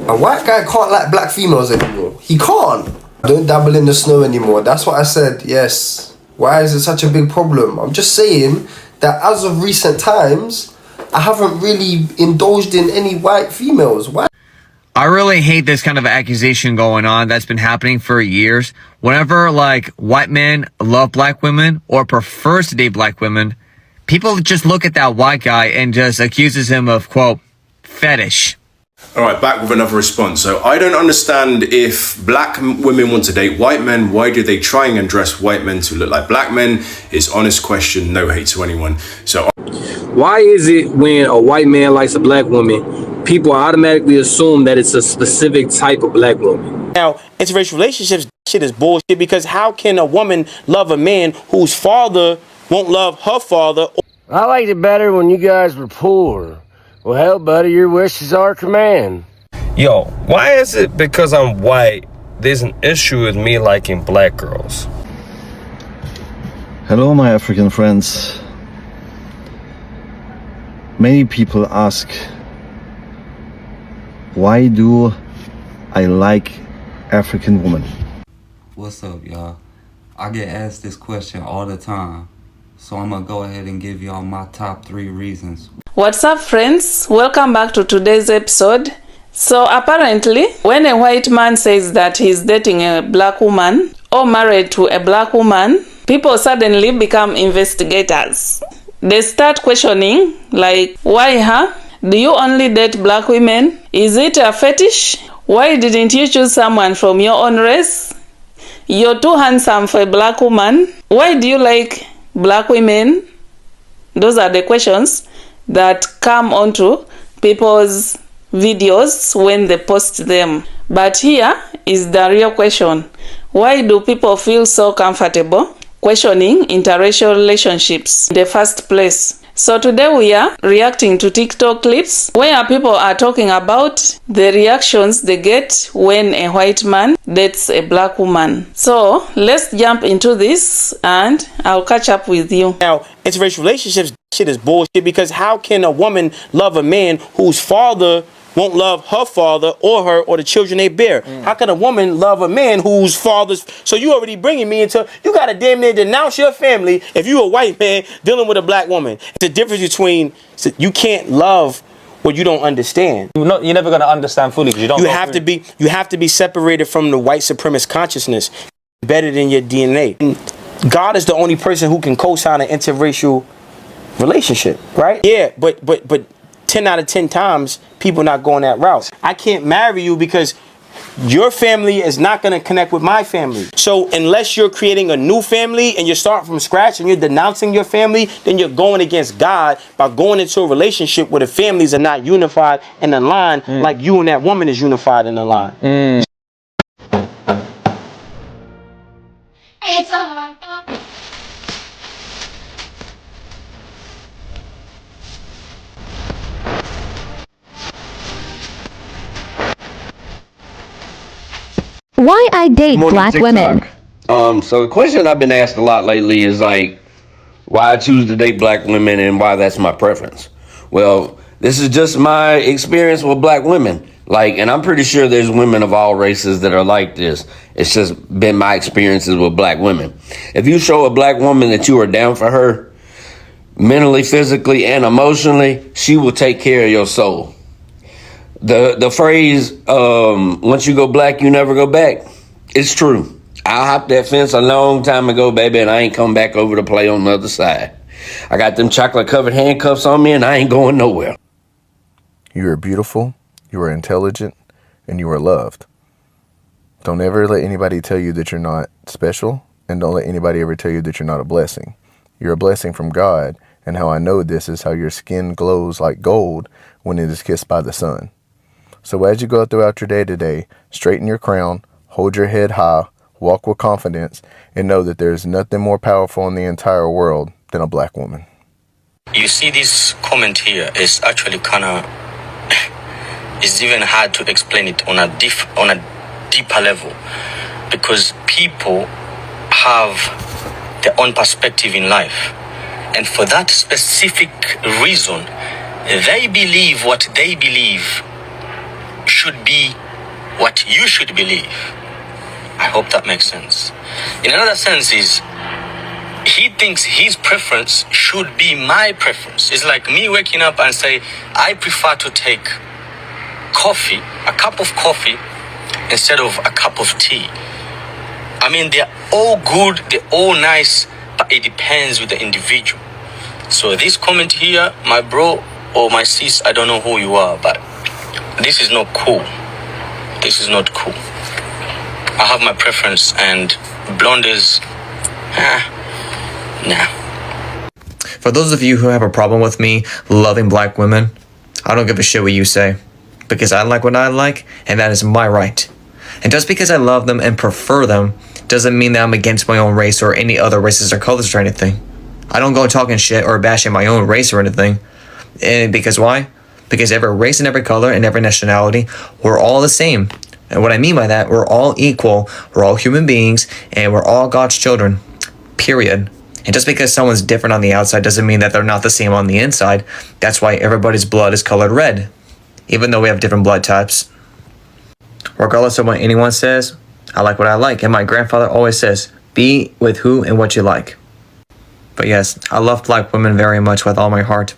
A white guy can't like black females anymore. He can't. Don't dabble in the snow anymore. That's what I said, yes. Why is it such a big problem? I'm just saying that as of recent times, I haven't really indulged in any white females. Why? I really hate this kind of accusation going on that's been happening for years. Whenever, like, white men love black women or prefers to date black women, people just look at that white guy and just accuses him of, quote, fetish. All right, back with another response. So I don't understand if black women want to date white men, why do they try and dress white men to look like black men? It's honest question, no hate to anyone. So why is it when a white man likes a black woman, people automatically assume that it's a specific type of black woman? Now, interracial relationships, shit is bullshit, because how can a woman love a man whose father won't love her father? I liked it better when you guys were poor. Well, hell, buddy, your wish is our command. Yo, why is it because I'm white, there's an issue with me liking black girls? Hello, my African friends. Many people ask, why do I like African women? What's up, y'all? I get asked this question all the time, so I'm gonna go ahead and give y'all my top 3 reasons. What's up, friends? Welcome back to today's episode. So apparently, when a white man says that he's dating a black woman or married to a black woman, people suddenly become investigators. They start questioning, like, why, huh? Do you only date black women? Is it a fetish? Why didn't you choose someone from your own race? You're too handsome for a black woman. Why do you like black women? Those are the questions that come onto people's videos when they post them. But here is the real question. Why do people feel so comfortable questioning interracial relationships in the first place? So today we are reacting to TikTok clips where people are talking about the reactions they get when a white man dates a black woman. So let's jump into this and I'll catch up with you. Now, interracial relationships, shit is bullshit, because how can a woman love a man whose father won't love her father or her or the children they bear? How can a woman love a man whose father's... So you already bringing me into... You got to damn near denounce your family if you a white man dealing with a black woman. It's the difference between... You can't love what you don't understand. You're never going to understand fully because you don't... You have to be separated from the white supremacist consciousness, embedded in your DNA. And God is the only person who can co-sign an interracial relationship, right? Yeah, but 10 out of 10 times, people not going that route. I can't marry you because your family is not going to connect with my family. So unless you're creating a new family and you're starting from scratch and you're denouncing your family, then you're going against God by going into a relationship where the families are not unified and aligned like you and that woman is unified and aligned. It's a Why I date black women? So the question I've been asked a lot lately is like, why I choose to date black women and why that's my preference. Well, this is just my experience with black women. Like, and I'm pretty sure there's women of all races that are like this. It's just been my experiences with black women. If you show a black woman that you are down for her, mentally, physically, and emotionally, she will take care of your soul. The phrase, once you go black, you never go back, it's true. I hopped that fence a long time ago, baby, and I ain't come back over to play on the other side. I got them chocolate-covered handcuffs on me, and I ain't going nowhere. You are beautiful, you are intelligent, and you are loved. Don't ever let anybody tell you that you're not special, and don't let anybody ever tell you that you're not a blessing. You're a blessing from God, and how I know this is how your skin glows like gold when it is kissed by the sun. So as you go throughout your day today, straighten your crown, hold your head high, walk with confidence, and know that there is nothing more powerful in the entire world than a black woman. You see, this comment here is actually kind of... it's even hard to explain it on a deeper level, because people have their own perspective in life, and for that specific reason, they believe what they believe should be what you should believe. I hope that makes sense. In another sense is, he thinks his preference should be my preference. It's like me waking up and say, I prefer to take coffee, a cup of coffee, instead of a cup of tea. I mean, they're all good, they're all nice, but it depends with the individual. So this comment here, my bro or my sis, I don't know who you are, but this is not cool. This is not cool. I have my preference, and blondes, nah. For those of you who have a problem with me loving black women, I don't give a shit what you say. Because I like what I like, and that is my right. And just because I love them and prefer them, doesn't mean that I'm against my own race or any other races or colors or anything. I don't go talking shit or bashing my own race or anything. And because why? Because every race and every color and every nationality, we're all the same. And what I mean by that, we're all equal, we're all human beings, and we're all God's children. Period. And just because someone's different on the outside doesn't mean that they're not the same on the inside. That's why everybody's blood is colored red, even though we have different blood types. Regardless of what anyone says, I like what I like. And my grandfather always says, be with who and what you like. But yes, I love black women very much with all my heart.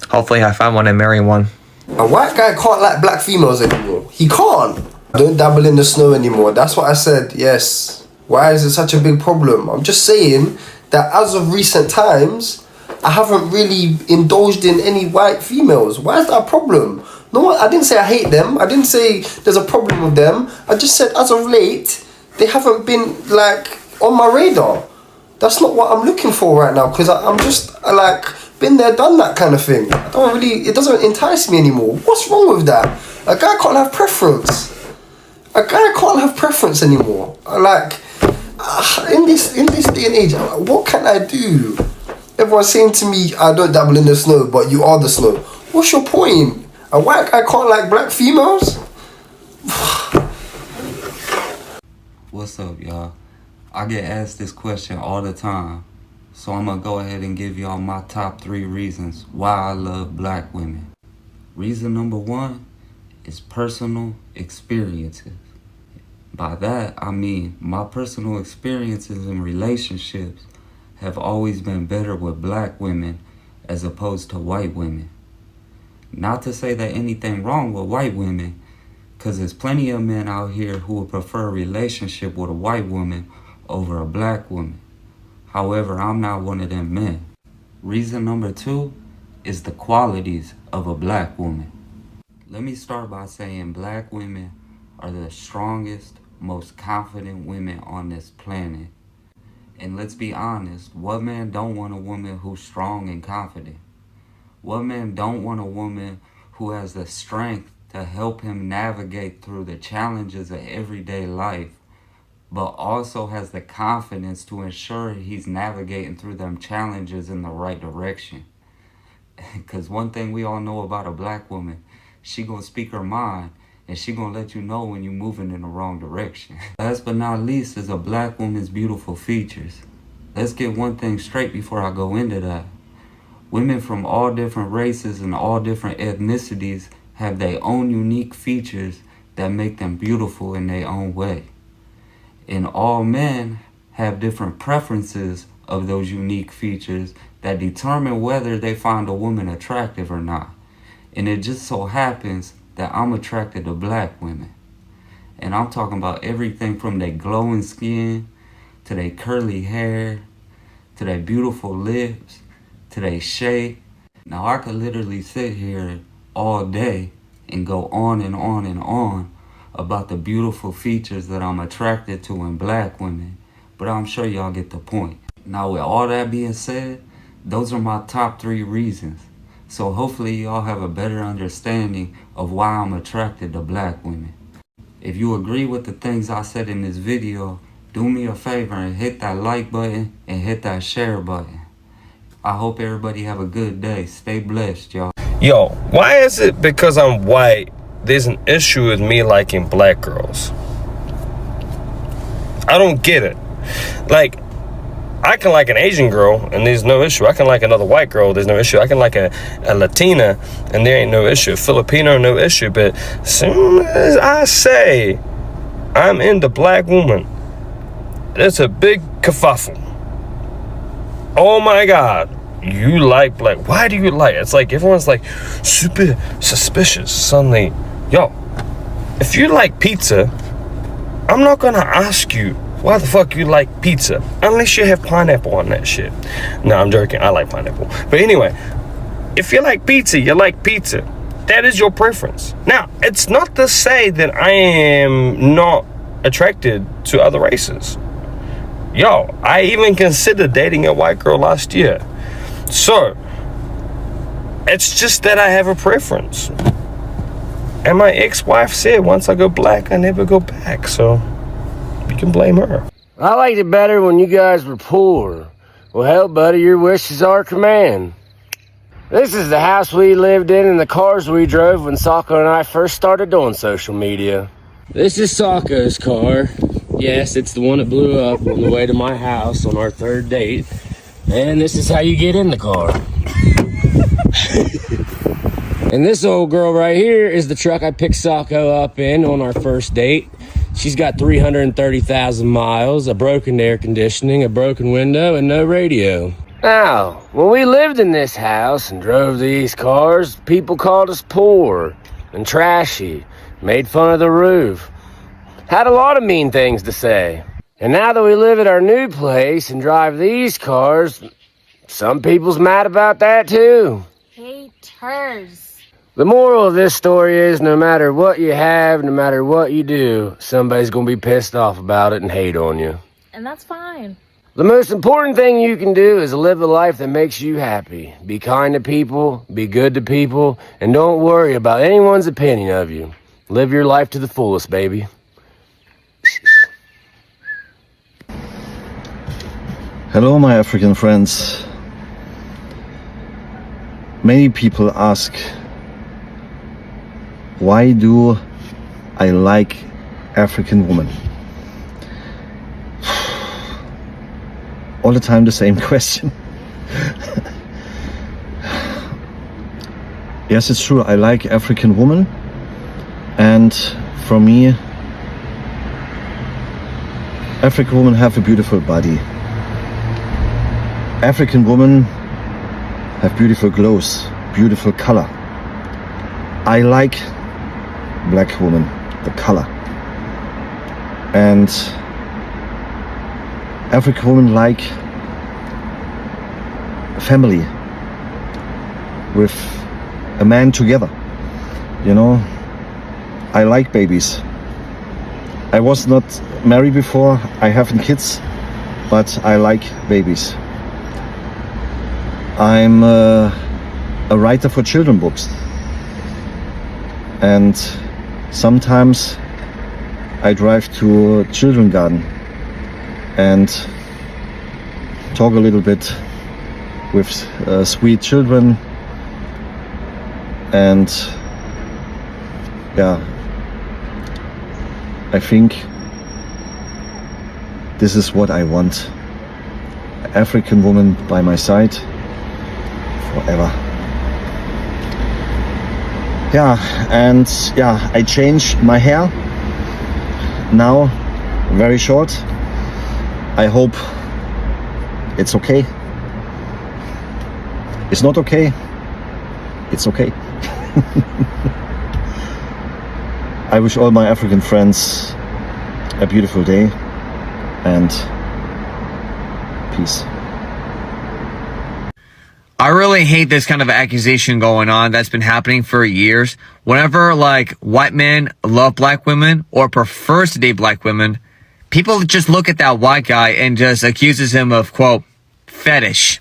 Hopefully I find one and marry one. A white guy can't like black females anymore. He can't. Don't dabble in the snow anymore. That's what I said, yes. Why is it such a big problem? I'm just saying that as of recent times, I haven't really indulged in any white females. Why is that a problem? No, I didn't say I hate them. I didn't say there's a problem with them. I just said as of late, they haven't been like on my radar. That's not what I'm looking for right now, because I'm just like been there, done that kind of thing. I don't really, it doesn't entice me anymore. What's wrong with that? A guy can't have preference. A guy can't have preference anymore. Like, in this day and age, what can I do? Everyone's saying to me, I don't dabble in the snow, but you are the snow. What's your point? A white guy can't like black females? What's up, y'all? I get asked this question all the time, so I'm gonna go ahead and give y'all my top 3 reasons why I love black women. Reason number 1 is personal experiences. By that, I mean my personal experiences in relationships have always been better with black women as opposed to white women. Not to say that anything wrong with white women, because there's plenty of men out here who would prefer a relationship with a white woman over a black woman. However, I'm not one of them men. Reason number 2 is the qualities of a black woman. Let me start by saying black women are the strongest, most confident women on this planet. And let's be honest, what man don't want a woman who's strong and confident? What man don't want a woman who has the strength to help him navigate through the challenges of everyday life, but also has the confidence to ensure he's navigating through them challenges in the right direction? Because one thing we all know about a black woman, she gonna speak her mind, and she gonna let you know when you're moving in the wrong direction. Last but not least is a black woman's beautiful features. Let's get one thing straight before I go into that. Women from all different races and all different ethnicities have their own unique features that make them beautiful in their own way. And all men have different preferences of those unique features that determine whether they find a woman attractive or not. And it just so happens that I'm attracted to black women. And I'm talking about everything from their glowing skin, to their curly hair, to their beautiful lips, to their shape. Now I could literally sit here all day and go on and on and on about the beautiful features that I'm attracted to in black women, but I'm sure y'all get the point. Now with all that being said, those are my top 3 reasons. So hopefully y'all have a better understanding of why I'm attracted to black women. If you agree with the things I said in this video, do me a favor and hit that like button and hit that share button. I hope everybody have a good day. Stay blessed, y'all. Yo, why is it because I'm white, there's an issue with me liking black girls? I don't get it. Like, I can like an Asian girl and there's no issue. I can like another white girl, there's no issue. I can like a Latina and there ain't no issue. Filipino, no issue. But as soon as I say I'm into black woman, it's a big kerfuffle. Oh my God, you like black. Why do you like it? It's like everyone's like super suspicious suddenly. Yo, if you like pizza, I'm not gonna ask you why the fuck you like pizza unless you have pineapple on that shit. No, I'm joking. I like pineapple. But anyway, if you like pizza, you like pizza. That is your preference. Now, it's not to say that I am not attracted to other races. Yo, I even considered dating a white girl last year. So, it's just that I have a preference. And my ex-wife said once I go black, I never go back. So, you can blame her. I liked it better when you guys were poor. Well, hell, buddy, your wish is our command. This is the house we lived in and the cars we drove when Sako and I first started doing social media. This is Sako's car. Yes, it's the one that blew up on the way to my house on our third date. And this is how you get in the car. And this old girl right here is the truck I picked Sako up in on our first date. She's got 330,000 miles, a broken air conditioning, a broken window, and no radio. Now, when we lived in this house and drove these cars, people called us poor and trashy, made fun of the roof, had a lot of mean things to say. And now that we live at our new place and drive these cars, some people's mad about that too. Haters. The moral of this story is no matter what you have, no matter what you do, somebody's gonna be pissed off about it and hate on you. And that's fine. The most important thing you can do is live a life that makes you happy. Be kind to people, be good to people, and don't worry about anyone's opinion of you. Live your life to the fullest, baby. Hello, my African friends. Many people ask, why do I like African women? All the time the same question. Yes, it's true, I like African women, and for me, African women have a beautiful body. African women have beautiful clothes, beautiful color. I like black women, the color. And African women like family with a man together. You know, I like babies. I was not married before, I haven't kids, but I like babies. I'm a writer for children books, and sometimes I drive to a children garden and talk a little bit with sweet children, and yeah, I think this is what I want. An African woman by my side forever. Yeah, and yeah, I changed my hair now, very short. I hope it's okay. It's not okay. It's okay. I wish all my African friends a beautiful day and peace. I really hate this kind of accusation going on that's been happening for years. Whenever, like, white men love black women or prefers to date black women, people just look at that white guy and just accuses him of, quote, fetish.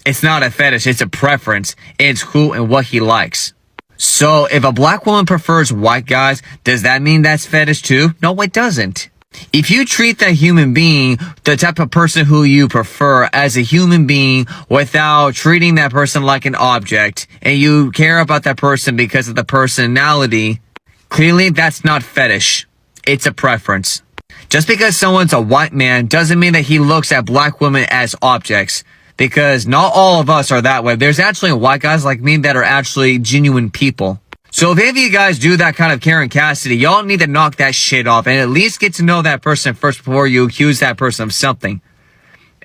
It's not a fetish, it's a preference. It's who and what he likes. So, if a black woman prefers white guys, does that mean that's fetish too? No, it doesn't. If you treat that human being, the type of person who you prefer, as a human being without treating that person like an object, and you care about that person because of the personality, clearly that's not fetish. It's a preference. Just because someone's a white man doesn't mean that he looks at black women as objects. Because not all of us are that way. There's actually white guys like me that are actually genuine people. So if any of you guys do that kind of Karen Cassidy, y'all need to knock that shit off and at least get to know that person first before you accuse that person of something.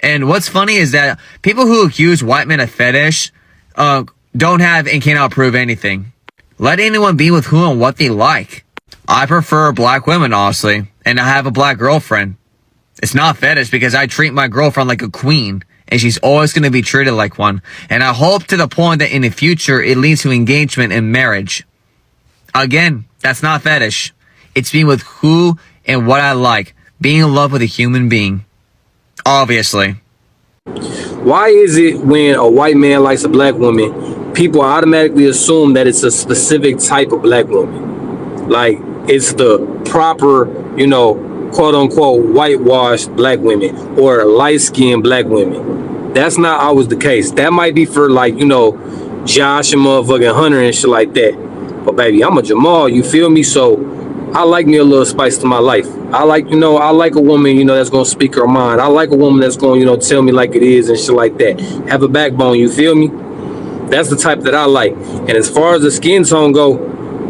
And what's funny is that people who accuse white men of fetish don't have and cannot prove anything. Let anyone be with who and what they like. I prefer black women, honestly, and I have a black girlfriend. It's not fetish because I treat my girlfriend like a queen, and she's always going to be treated like one. And I hope to the point that in the future it leads to engagement and marriage. Again, that's not fetish. It's being with who and what I like. Being in love with a human being. Obviously. Why is it when a white man likes a black woman, people automatically assume that it's a specific type of black woman? Like, it's the proper, quote unquote, whitewashed black women or light-skinned black women. That's not always the case. That might be for, like, Josh and motherfucking Hunter and shit like that. But baby, I'm a Jamal, you feel me? So I like me a little spice to my life. I like, I like a woman, that's gonna speak her mind. I like a woman that's gonna, tell me like it is and shit like that. Have a backbone, you feel me? That's the type that I like. And as far as the skin tone go,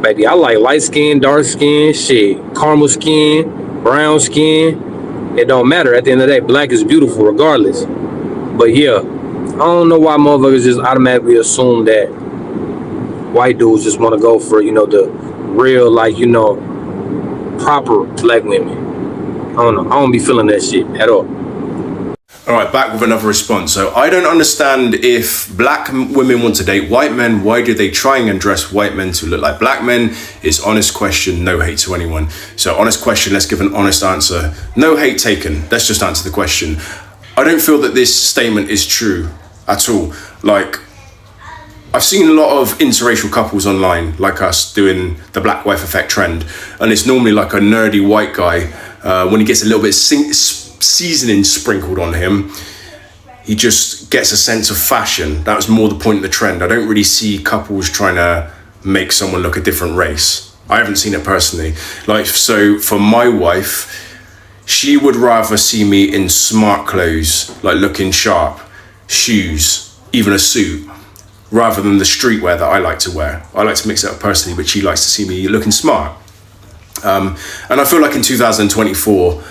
baby, I like light skin, dark skin, shit, caramel skin, brown skin. It don't matter. At the end of the day, black is beautiful regardless. But yeah, I don't know why motherfuckers just automatically assume that white dudes just want to go for, the real, like, proper black women. I don't know. I don't be feeling that shit at all. All right, back with another response. So I don't understand if black women want to date white men, why do they try and dress white men to look like black men? It's honest question, no hate to anyone. So honest question, let's give an honest answer. No hate taken. Let's just answer the question. I don't feel that this statement is true at all. Like, I've seen a lot of interracial couples online, like us, doing the black wife effect trend. And it's normally like a nerdy white guy. When he gets a little bit seasoning sprinkled on him, he just gets a sense of fashion. That was more the point of the trend. I don't really see couples trying to make someone look a different race. I haven't seen it personally. Like, so for my wife, she would rather see me in smart clothes, like looking sharp, shoes, even a suit, rather than the streetwear that I like to wear. I like to mix it up personally, but she likes to see me looking smart. And I feel like in 2024,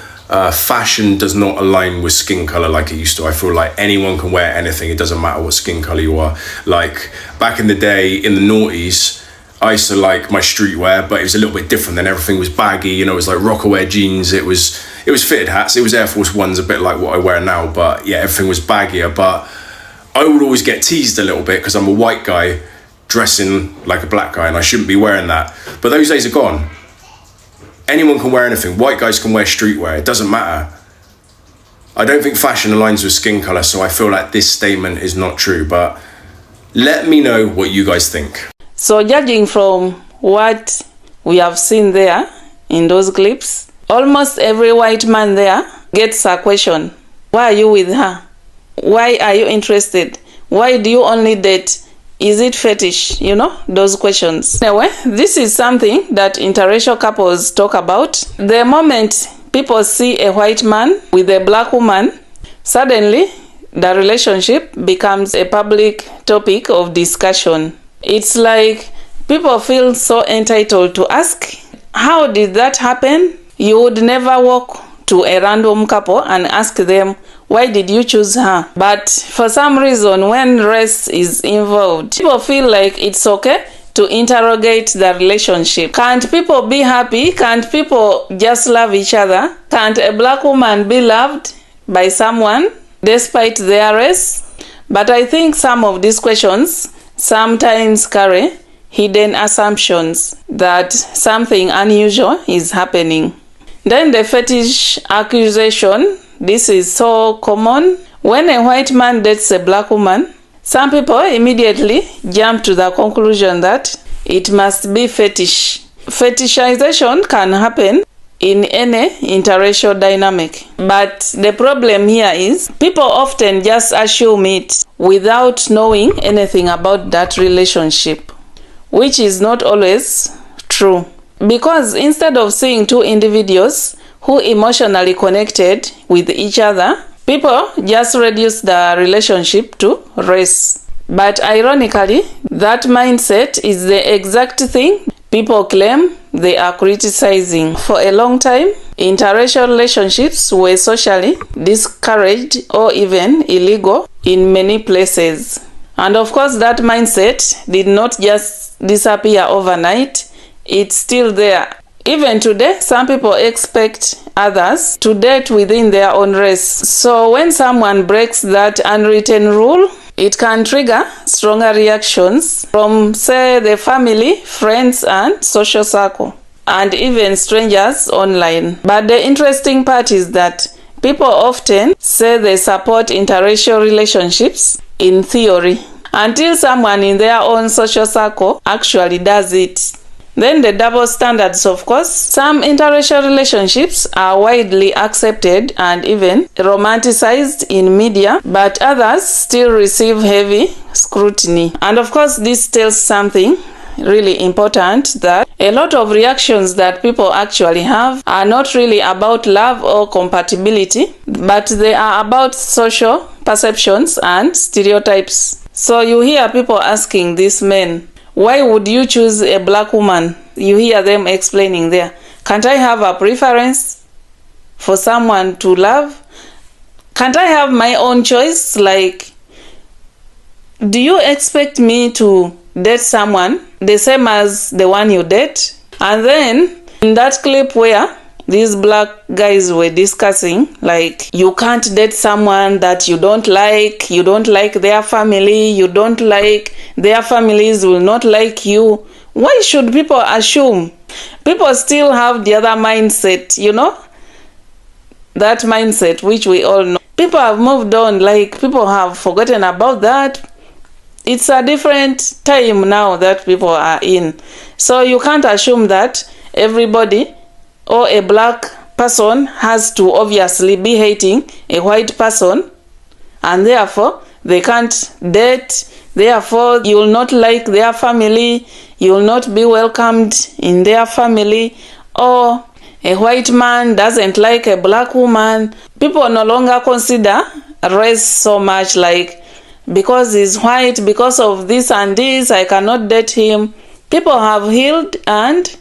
fashion does not align with skin color like it used to. I feel like anyone can wear anything. It doesn't matter what skin color you are. Like back in the day, in the noughties, I used to like my streetwear, but it was a little bit different. Then everything was baggy, it was like Rockaware jeans. It was fitted hats. It was Air Force Ones, a bit like what I wear now. But yeah, everything was baggier. But I would always get teased a little bit because I'm a white guy dressing like a black guy and I shouldn't be wearing that. But those days are gone. Anyone can wear anything. White guys can wear streetwear. It doesn't matter. I don't think fashion aligns with skin color, so I feel like this statement is not true. But let me know what you guys think. So judging from what we have seen there in those clips, almost every white man there gets a question. Why are you with her? Why are you interested? Why do you only date? Is it fetish? Those questions. Anyway, this is something that interracial couples talk about. The moment people see a white man with a black woman, suddenly the relationship becomes a public topic of discussion. It's like people feel so entitled to ask, how did that happen? You would never walk to a random couple and ask them, why did you choose her? But for some reason, when race is involved, people feel like it's okay to interrogate the relationship. Can't people be happy? Can't people just love each other? Can't a black woman be loved by someone despite their race? But I think some of these questions sometimes carry hidden assumptions that something unusual is happening. Then the fetish accusation. This is so common. When a white man dates a black woman, some people immediately jump to the conclusion that it must be fetish. Fetishization can happen in any interracial dynamic. But the problem here is people often just assume it without knowing anything about that relationship, which is not always true. Because instead of seeing two individuals who emotionally connected with each other. People just reduce the relationship to race. But ironically, that mindset is the exact thing people claim they are criticizing. For a long time, interracial relationships were socially discouraged or even illegal in many places. And of course, that mindset did not just disappear overnight. It's still there. Even today, some people expect others to date within their own race. So when someone breaks that unwritten rule, it can trigger stronger reactions from, say, the family, friends, and social circle, and even strangers online. But the interesting part is that people often say they support interracial relationships in theory, until someone in their own social circle actually does it. Then the double standards, of course. Some interracial relationships are widely accepted and even romanticized in media, but others still receive heavy scrutiny. And of course, this tells something really important, that a lot of reactions that people actually have are not really about love or compatibility, but they are about social perceptions and stereotypes. So you hear people asking these men, why would you choose a black woman? You hear them explaining there. Can't I have a preference for someone to love? Can't I have my own choice? Like, do you expect me to date someone the same as the one you date? And then in that clip where these black guys were discussing, like, you can't date someone that you don't like their family, you don't like, their families will not like you. Why should people assume? People still have the other mindset, you know? That mindset, which we all know. People have moved on, like, people have forgotten about that. It's a different time now that people are in. So you can't assume that everybody or a black person has to obviously be hating a white person, and therefore they can't date, therefore you will not like their family, you will not be welcomed in their family, or a white man doesn't like a black woman. People no longer consider race so much, like, because he's white, because of this and this, I cannot date him. People have healed, and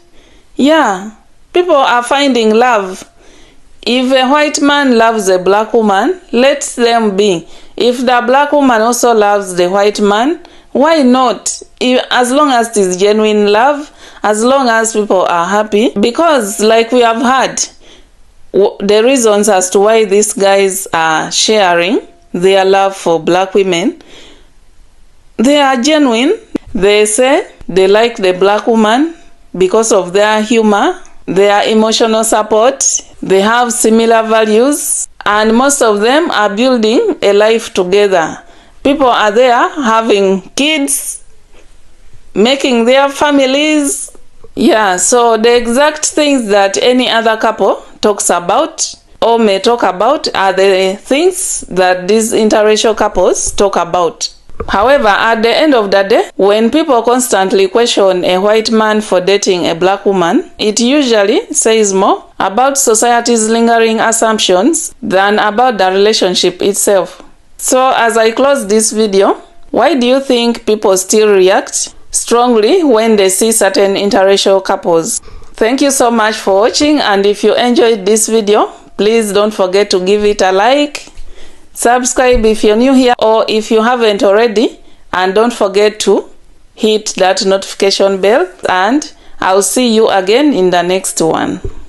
yeah, people are finding love. If a white man loves a black woman, let them be. If the black woman also loves the white man, why not? As long as it is genuine love, as long as people are happy. Because, like we have heard, the reasons as to why these guys are sharing their love for black women, they are genuine. They say they like the black woman because of their humor, their emotional support, they have similar values, and most of them are building a life together. People are there having kids, making their families. Yeah, so the exact things that any other couple talks about or may talk about are the things that these interracial couples talk about. However, at the end of the day, when people constantly question a white man for dating a black woman, it usually says more about society's lingering assumptions than about the relationship itself. So as I close this video, why do you think people still react strongly when they see certain interracial couples? Thank you so much for watching, and if you enjoyed this video, please don't forget to give it a like. Subscribe if you're new here or if you haven't already, and don't forget to hit that notification bell, and I'll see you again in the next one.